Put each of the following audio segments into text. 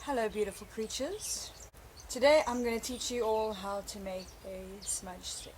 Hello beautiful creatures. Today I'm going to teach you all how to make a smudge stick.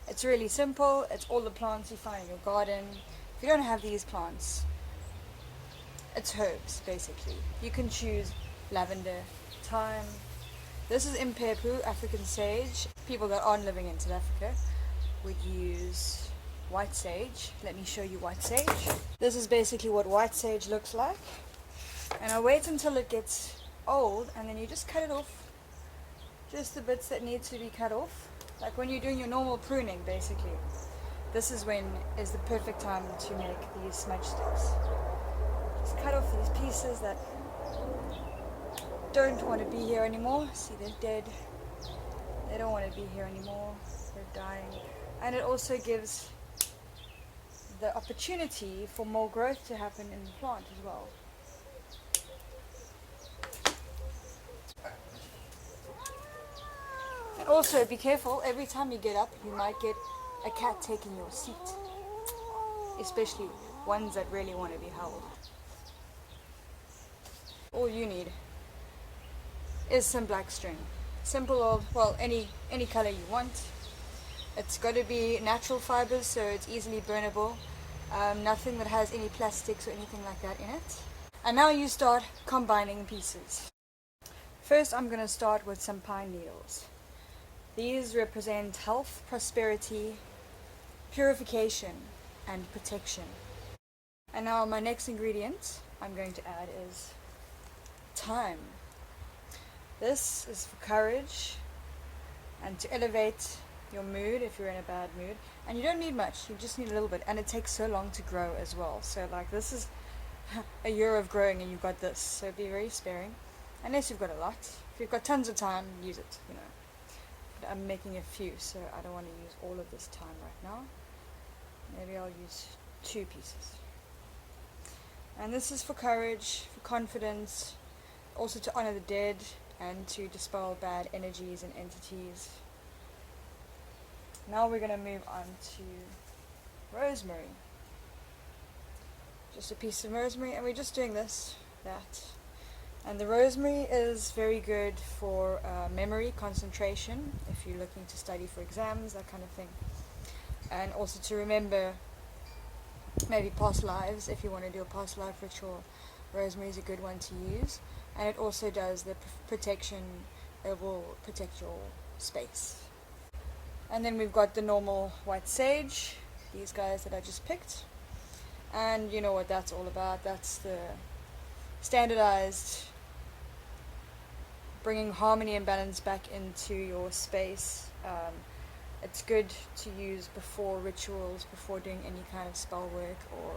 It's really simple. It's all the plants you find in your garden. If you don't have these plants, it's herbs basically. You can choose lavender, thyme. This is impepu, African sage. People that aren't living in South Africa would use white sage. Let me show you white sage. This is basically what white sage looks like. And I wait until it gets old, and then you just cut it off, just the bits that need to be cut off, like when you're doing your normal pruning basically. This is the perfect time to make these smudge sticks. Just cut off these pieces that don't want to be here anymore. See, they're dead, they don't want to be here anymore, they're dying. And it also gives the opportunity for more growth to happen in the plant as well. And also be careful, every time you get up you might get a cat taking your seat, especially ones that really want to be held. All you need is some black string, simple old, well, any color you want. It's got to be natural fibers so it's easily burnable, nothing that has any plastics or anything like that in it. And now you start combining pieces. First I'm going to start with some pine needles. These represent health, prosperity, purification, and protection. And now my next ingredient I'm going to add is thyme. This is for courage and to elevate your mood if you're in a bad mood. And you don't need much, you just need a little bit. And it takes so long to grow as well. So like this is a year of growing and you've got this. So be very sparing. Unless you've got a lot. If you've got tons of time, use it, you know. I'm making a few, so I don't want to use all of this thyme right now. Maybe I'll use 2 pieces. And this is for courage, for confidence, also to honor the dead and to dispel bad energies and entities. Now we're going to move on to rosemary. Just a piece of rosemary, and we're just doing this, that. And the rosemary is very good for memory, concentration, if you're looking to study for exams, that kind of thing. And also to remember maybe past lives, if you want to do a past life ritual, rosemary is a good one to use. And it also does the protection, it will protect your space. And then we've got the normal white sage, these guys that I just picked. And you know what that's all about, that's the standardized bringing harmony and balance back into your space. It's good to use before rituals, before doing any kind of spell work or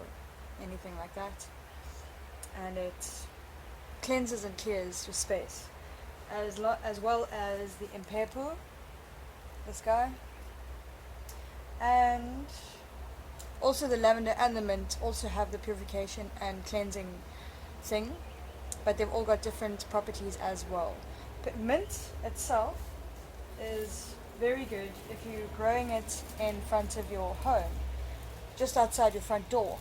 anything like that. And it cleanses and clears your space. As well as the impepu, this guy. And also the lavender and the mint also have the purification and cleansing thing, but they've all got different properties as well. But mint itself is very good if you're growing it in front of your home, just outside your front door.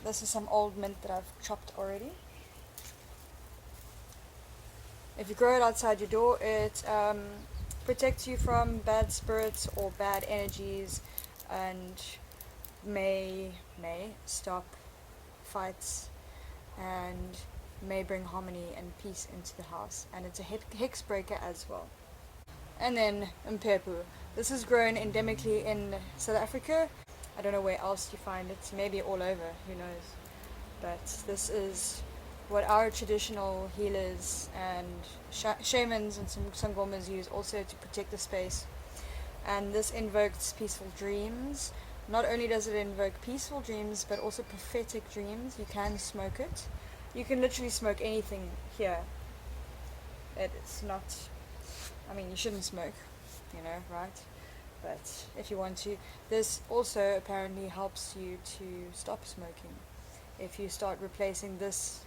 This is some old mint that I've chopped already. If you grow it outside your door, it protects you from bad spirits or bad energies, and may stop fights and may bring harmony and peace into the house. And it's a hex breaker as well. And then impepu. This is grown endemically in South Africa. I don't know where else you find it, maybe all over, who knows. But this is what our traditional healers and shamans and some sangomas use also to protect the space. And this invokes peaceful dreams. Not only does it invoke peaceful dreams, but also prophetic dreams. You can smoke it. You can literally smoke anything here. It's not, I mean, you shouldn't smoke, you know, right? But if you want to, this also apparently helps you to stop smoking. If you start replacing this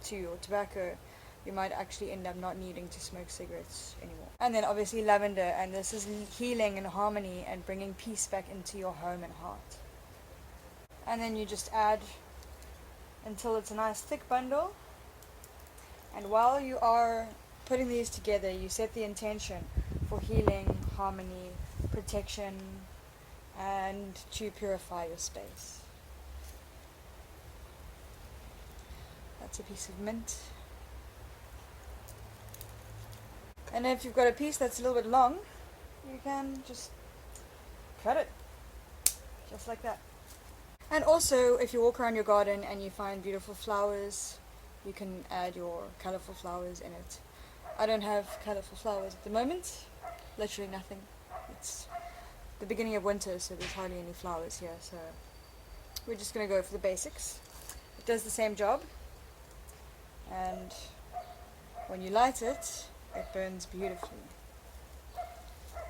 to your tobacco, you might actually end up not needing to smoke cigarettes anymore. And then obviously lavender, and this is healing and harmony and bringing peace back into your home and heart. And then you just add until it's a nice thick bundle. And while you are putting these together, you set the intention for healing, harmony, protection, and to purify your space. That's a piece of mint. And if you've got a piece that's a little bit long, you can just cut it, just like that. And also, if you walk around your garden and you find beautiful flowers, you can add your colorful flowers in it. I don't have colorful flowers at the moment, literally nothing. It's the beginning of winter, so there's hardly any flowers here, so we're just going to go for the basics. It does the same job, and when you light it, it burns beautifully.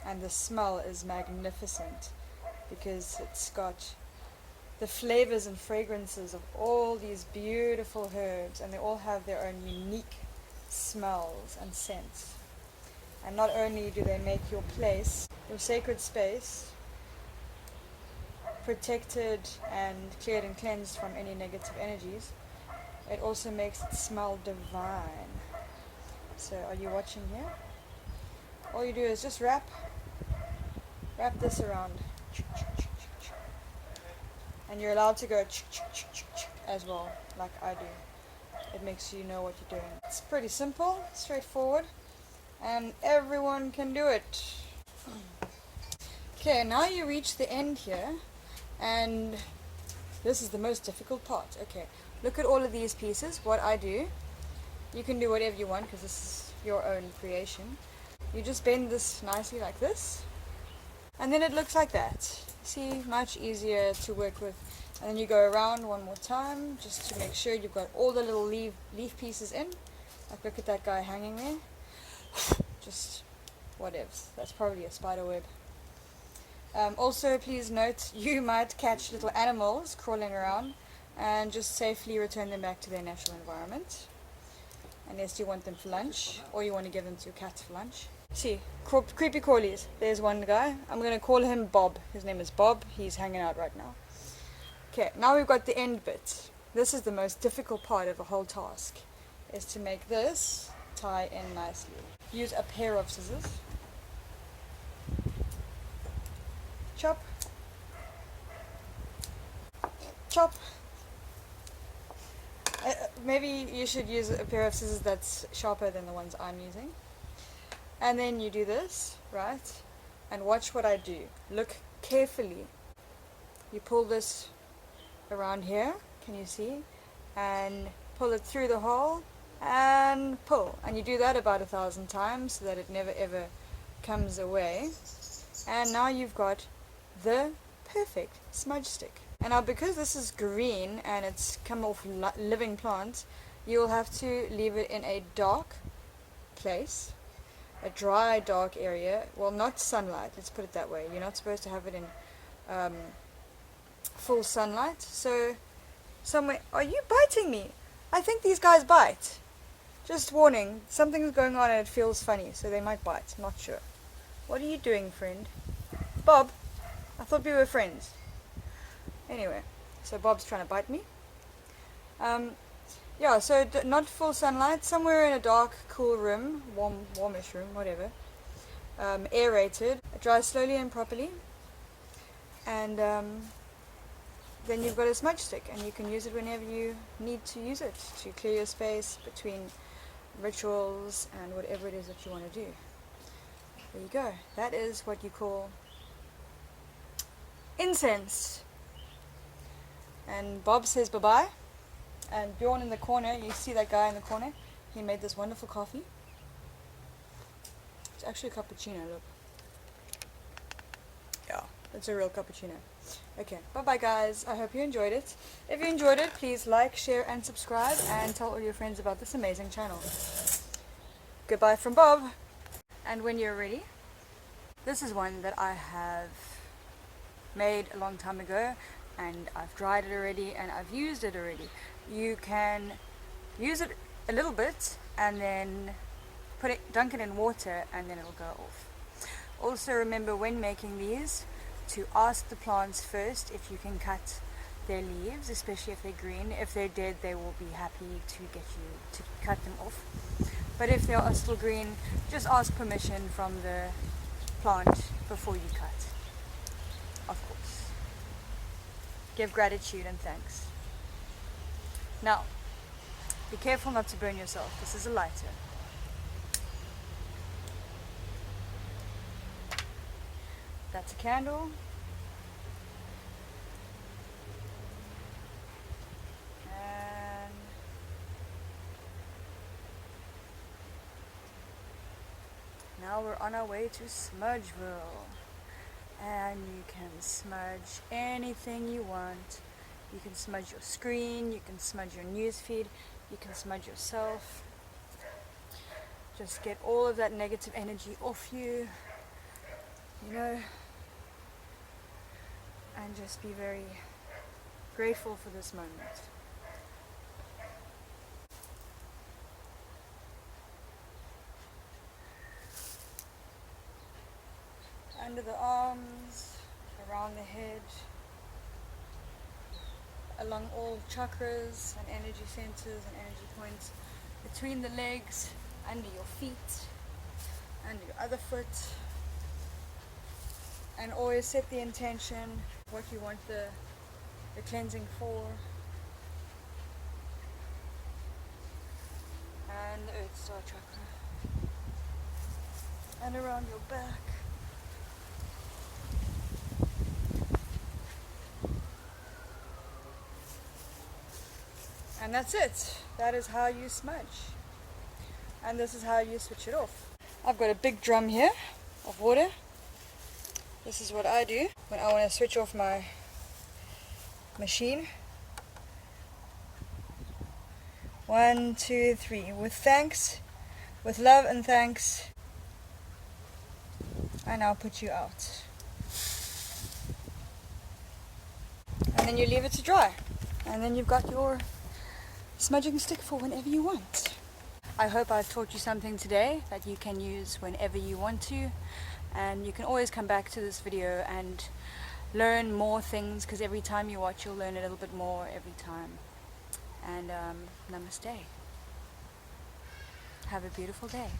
And the smell is magnificent because it's got the flavors and fragrances of all these beautiful herbs, and they all have their own unique smells and scents. And not only do they make your place, your sacred space, protected and cleared and cleansed from any negative energies, it also makes it smell divine. So are you watching here? All you do is just wrap this around, and you're allowed to go as well, like I do. It makes you know what you're doing. It's pretty simple, straightforward, and everyone can do it. Okay, now you reach the end here, and this is the most difficult part. Okay, look at all of these pieces. What I do, you can do whatever you want because this is your own creation. You just bend this nicely like this, and then it looks like that. See, much easier to work with. And then you go around one more time just to make sure you've got all the little leaf pieces in. Like, look at that guy hanging there. Just whatevs. That's probably a spider web. Also, please note, you might catch little animals crawling around and just safely return them back to their natural environment. Unless you want them for lunch, or you want to give them to your cat for lunch. See, creepy crawlies. There's one guy. I'm going to call him Bob. His name is Bob. He's hanging out right now. Okay, now we've got the end bit. This is the most difficult part of the whole task, is to make this tie in nicely. Use a pair of scissors. Chop. Chop. Maybe you should use a pair of scissors that's sharper than the ones I'm using. And then you do this, right? And watch what I do. Look carefully. You pull this around here, can you see? And pull it through the hole and pull. And you do that about 1,000 times so that it never ever comes away. And now you've got the perfect smudge stick. And now because this is green and it's come off living plants, you'll have to leave it in a dark place. A dry, dark area. Well, not sunlight, let's put it that way. You're not supposed to have it in full sunlight. So, somewhere... Are you biting me? I think these guys bite. Just warning, something's going on and it feels funny, so they might bite. Not sure. What are you doing, friend? Bob? I thought we were friends. Anyway, so Bob's trying to bite me. Yeah, so not full sunlight, somewhere in a dark, cool room, warmish room, whatever. Aerated, dry slowly and properly. And then you've got a smudge stick, and you can use it whenever you need to use it, to clear your space between rituals and whatever it is that you want to do. There you go. That is what you call incense. And Bob says bye-bye. And Bjorn in the corner, you see that guy in the corner? He made this wonderful coffee. It's actually a cappuccino, look. Yeah, it's a real cappuccino. Okay, bye-bye guys. I hope you enjoyed it. If you enjoyed it, please like, share, and subscribe, and tell all your friends about this amazing channel. Goodbye from Bob. And when you're ready, this is one that I have made a long time ago, and I've dried it already, and I've used it already. You can use it a little bit and then dunk it in water, and then it'll go off. Also remember, when making these, to ask the plants first if you can cut their leaves, especially if they're green. If they're dead, they will be happy to get you to cut them off. But if they are still green, just ask permission from the plant before you cut, of course. Give gratitude and thanks. Now, be careful not to burn yourself. This is a lighter. That's a candle. And now we're on our way to Smudgeville. And you can smudge anything you want. You can smudge your screen, you can smudge your newsfeed, you can smudge yourself. Just get all of that negative energy off you, you know, and just be very grateful for this moment. Under the arms, around the head, along all chakras and energy centers and energy points, between the legs, under your feet, under your other foot, and always set the intention, what you want the cleansing for, and the Earth Star chakra, and around your back. And that's it. That is how you smudge. And this is how you switch it off. I've got a big drum here of water. This is what I do when I want to switch off my machine. 1, 2, 3. With thanks, with love and thanks, I now put you out. And then you leave it to dry. And then you've got your smudging stick for whenever you want. I hope I've taught you something today that you can use whenever you want to, and you can always come back to this video and learn more things, because every time you watch you'll learn a little bit more every time. And namaste. Have a beautiful day.